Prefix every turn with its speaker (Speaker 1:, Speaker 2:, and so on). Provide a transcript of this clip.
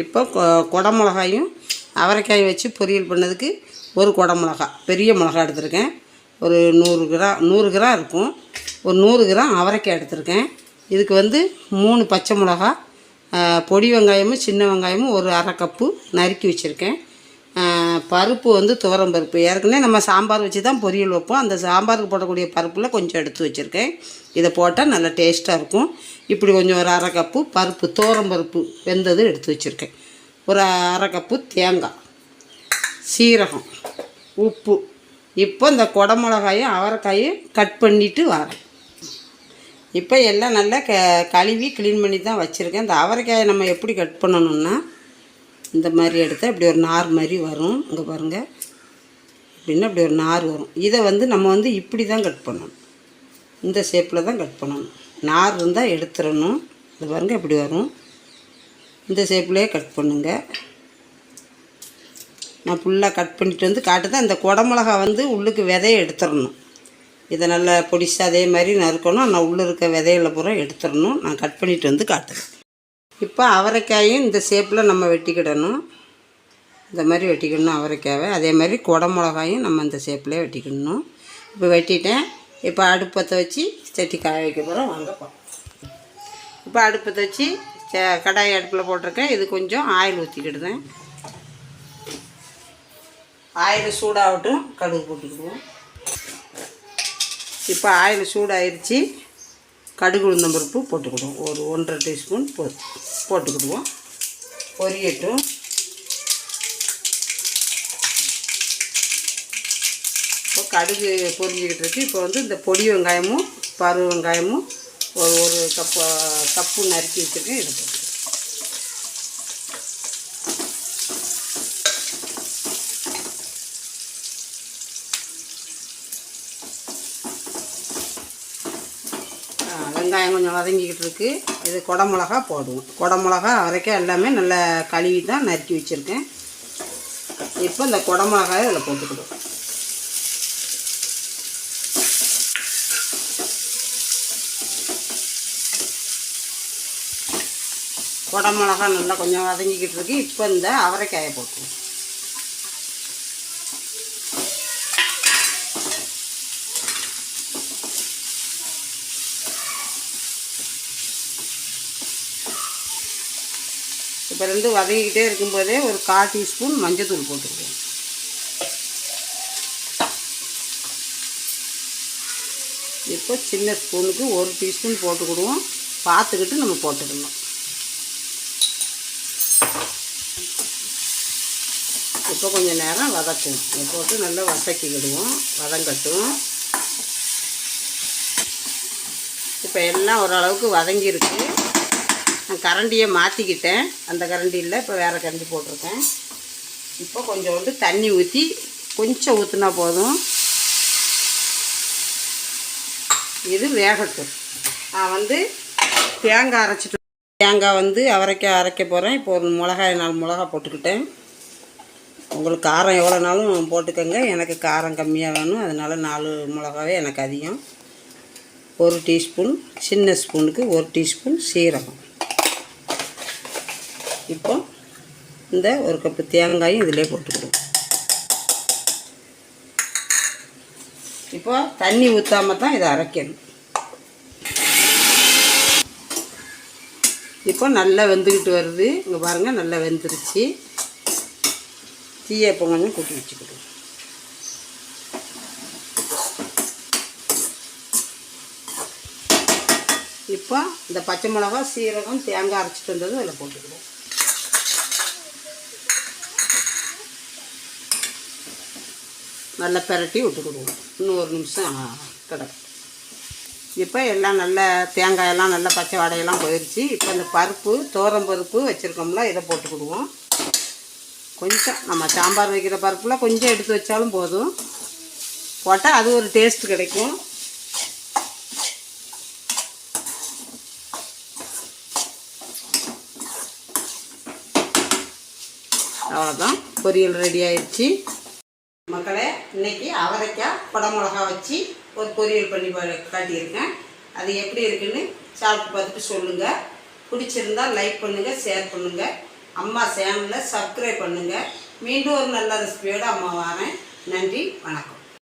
Speaker 1: இப்போ கொடை மிளகாயும் அவரைக்காயும் வச்சு பொரியல் பண்ணதுக்கு ஒரு கொடை மிளகா பெரிய மிளகா எடுத்திருக்கேன். ஒரு 100 கிராம் இருக்கும். ஒரு 100 கிராம் அவரைக்காய் எடுத்திருக்கேன். இதுக்கு வந்து 3 பச்சை மிளகா, பொடி வெங்காயமும் சின்ன வெங்காயமும் ஒரு அரை கப்பு நறுக்கி வச்சுருக்கேன். பருப்பு வந்து துவரம் பருப்பு, ஏற்கனவே நம்ம சாம்பார் வச்சு தான் பொரியல் வைப்போம். அந்த சாம்பாருக்கு போடக்கூடிய பருப்பில் கொஞ்சம் எடுத்து வச்சுருக்கேன். இதை போட்டால் நல்லா டேஸ்ட்டாக இருக்கும். இப்படி கொஞ்சம் ஒரு அரை கப்பு பருப்பு துவரம் பருப்பு வெந்தது எடுத்து வச்சுருக்கேன். ஒரு அரை கப்பு தேங்காய், சீரகம், உப்பு. இப்போ இந்த கொடை மிளகாயும் அவரைக்காயும் கட் பண்ணிவிட்டு வரேன். இப்போ எல்லாம் நல்லா கழுவி க்ளீன் பண்ணி தான் வச்சுருக்கேன். இந்த அவரைக்காயை நம்ம எப்படி கட் பண்ணணுன்னா, இந்த மாதிரி எடுத்தால் இப்படி ஒரு நார் மாதிரி வரும். இங்கே பாருங்கள், அப்படின்னா இப்படி ஒரு நார் வரும். இதை வந்து நம்ம வந்து இப்படி தான் கட் பண்ணணும். இந்த ஷேப்பில் தான் கட் பண்ணணும். நார் இருந்தால் எடுத்துடணும். இது பாருங்கள் இப்படி வரும். இந்த ஷேப்லேயே கட் பண்ணுங்க. நான் ஃபுல்லாக கட் பண்ணிட்டு வந்து காட்டுதான். இந்த கொடை மிளகா வந்து உள்ளுக்கு விதையை எடுத்துடணும். இதை நல்லா பொடிசா அதே மாதிரி நறுக்கணும். நான் உள்ளே இருக்க விதையில பூரா எடுத்துடணும். நான் கட் பண்ணிட்டு வந்து காட்டுறேன். இப்போ அவரைக்காயும் இந்த ஷேப்பில் நம்ம வெட்டிக்கிடணும். இந்த மாதிரி வெட்டிக்கணும் அவரைக்காவை. அதே மாதிரி கொடை மிளகாயும் நம்ம இந்த ஷேப்லேயே வெட்டிக்கணும். இப்போ வெட்டிட்டேன். இப்போ அடுப்பத்தை வச்சு சட்டி காய வைக்க போகிறோம். வாங்க போகிறோம். இப்போ அடுப்பத்தை வச்சு கடாய் அடுப்பில் போட்டிருக்கேன். இது கொஞ்சம் ஆயில் ஊற்றிக்கிடுதேன். ஆயில் சூடாகட்டும், கடுகு போட்டுக்கிடுவோம். இப்போ ஆயில் சூடாகிடுச்சு. கடுகு உளுந்தம் பருப்பு போட்டுக்கிடுவோம். ஒரு 1.5 டீஸ்பூன் போட்டுக்கிடுவோம். பொரியட்டும். இப்போ கடுகு பொரிஞ்சிக்கிட்டு இருக்குது. இப்போ வந்து இந்த பொடி வெங்காயமும் பருவ வெங்காயமும் ஒரு கப்பு நறுக்கி வச்சுருக்கேன். இதை போட்டுக்கிடுவோம். வெங்காயம் கொஞ்சம் வதங்கிக்கிட்டு இருக்குது. இது கொடை மிளகா போடுவோம். கொடை மிளகா அவரைக்காய் எல்லாமே நல்லா கழுவி தான் நறுக்கி வச்சுருக்கேன். இப்போ இந்த கொடை மிளகாயை இதில் போட்டுக்கிடுவோம். கொடை மிளகா நல்லா கொஞ்சம் வதங்கிக்கிட்டு இருக்குது. இப்போ இந்த அவரைக்காயை போட்டுருவோம். இப்போ ரெண்டு வதங்கிக்கிட்டே இருக்கும்போதே ஒரு 1/4 டீஸ்பூன் மஞ்சத்தூள் போட்டுருக்கோம். இப்போ சின்ன ஸ்பூனுக்கு 1 டீஸ்பூன் போட்டுக்கிடுவோம். பார்த்துக்கிட்டு நம்ம போட்டுக்கணும். இப்போ கொஞ்சம் நேரம் வதக்கும். போட்டு நல்லா வதக்கிக்கிடுவோம். வதங்கட்டும். இப்போ எல்லாம் ஓரளவுக்கு வதங்கியிருக்கு. நான் கரண்டியை மாற்றிக்கிட்டேன். அந்த கரண்டி இல்லை, இப்போ வேறு கரண்டி போட்டிருக்கேன். இப்போ கொஞ்சோண்டு தண்ணி ஊற்றி கொஞ்சம் ஊற்றினா போதும். இது வேகட்டும். நான் வந்து தேங்காய் அரைச்சிட்டு தேங்காய் வந்து அவரைக்காய் அரைக்க போகிறேன். இப்போ ஒரு 4 மிளகா போட்டுக்கிட்டேன். உங்களுக்கு காரம் எவ்வளோனாலும் போட்டுக்கோங்க. எனக்கு காரம் கம்மியாக வேணும், அதனால் 4 மிளகாவே எனக்கு அதிகம். 1 டீஸ்பூன், சின்ன ஸ்பூனுக்கு 1 டீஸ்பூன் சீரகம். இப்போ இந்த 1 கப்பு தேங்காயும் இதிலே போட்டுக்கிடுவோம். இப்போ தண்ணி ஊற்றாம தான் இதை அரைக்கணும். இப்போ நல்லா வெந்துக்கிட்டு வருது. இங்கே பாருங்கள், நல்லா வெந்துருச்சு. தீயை இப்போ கொஞ்சம் கூட்டி வச்சுக்கிடுவோம். இப்போ இந்த பச்சை மிளகா, சீரகம், தேங்காய் அரைச்சிட்டு வந்தது அதில் போட்டுக்கிடுவோம். நல்லா பிரட்டி விட்டுக்கிடுவோம். இன்னும் 1 நிமிஷம் கிடக்கும். இப்போ எல்லாம் நல்லா தேங்காயெல்லாம் நல்லா பச்சை வாடையெல்லாம் போயிடுச்சு. இப்போ இந்த பருப்பு துவரம் பருப்பு வச்சுருக்கோம்ல, இதை போட்டுக்கிடுவோம். கொஞ்சம் நம்ம சாம்பார் வைக்கிற பருப்பில் கொஞ்சம் எடுத்து வச்சாலும் போதும். போட்டால் அது ஒரு டேஸ்ட் கிடைக்கும். அவ்வளோதான், பொரியல் ரெடி ஆயிடுச்சு. மக்களே, இன்றைக்கி அவரைக்காய் கொடை மிளகா வச்சு ஒரு பொரியல் பண்ணி காட்டியிருக்கேன். அது எப்படி இருக்குன்னு சாப்பிட்டு பார்த்துட்டு சொல்லுங்கள். பிடிச்சிருந்தால் லைக் பண்ணுங்கள், ஷேர் பண்ணுங்கள். அம்மா சேனலை சப்ஸ்கிரைப் பண்ணுங்கள். மீண்டும் ஒரு நல்ல ரெசிபியோடு அம்மா வரேன். நன்றி, வணக்கம்.